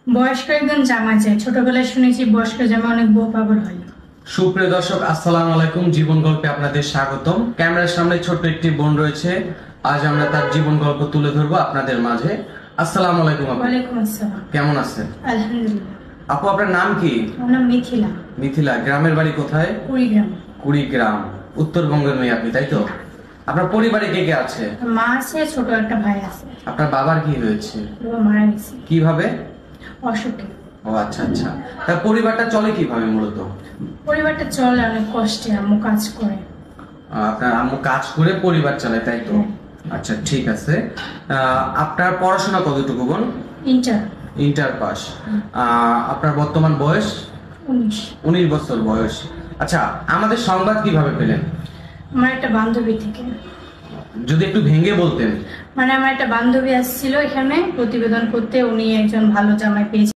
বয়স্ক একজন জামা চায়। ছোটবেলায় শুনেছি বয়স্ক জামা অনেক বউ পাগল হয়। সুপ্রিয় দর্শক, আসসালামু আলাইকুম। জীবন গল্পে আপনাদের স্বাগতম। ক্যামেরার সামনে ছোট্ট একটি বোন রয়েছে। আজ আমরা তার জীবন গল্প তুলে ধরবো আপনাদের মাঝে। আসসালামু আলাইকুম আপু। ওয়ালাইকুম আসসালাম। কেমন আছেন? আলহামদুলিল্লাহ। আপু, আপনার নাম কি? আমার নাম মিথিলা। মিথিলা। গ্রামের বাড়ি কোথায়? কুড়িগ্রাম। কুড়িগ্রাম, উত্তরবঙ্গের মেয়ে আপনি, তাই তো? আপনার পরিবারে কে কে আছে? মা আছে, ছোট একটা ভাই আছে। আপনার বাবার কি হয়েছে? বাবা মারা গেছে কিভাবে? অসুখে। ও আচ্ছা আচ্ছা। তার পরিবারটা চলে কিভাবে মূলত? পরিবারটা চলে অনেক কষ্টে। আম্মু কাজ করে। আপনার আম্মু কাজ করে পরিবার চালায়, তাই তো? আচ্ছা, ঠিক আছে। আপনার পড়াশোনা কতটুকু বোন? ইন্টার। Inter pass. আপনার বর্তমান বয়স? 19। 19 বছর বয়স। আচ্ছা, আমাদের সংবাদ কিভাবে পেলেন? আমার একটা বান্ধবী থেকে। যদি একটু ভেঙে বলতেন। মানে আমার একটা বান্ধবী আসছিল এখানে প্রতিবেদন করতে। উনি একজন ভালো জামাই পেয়েছে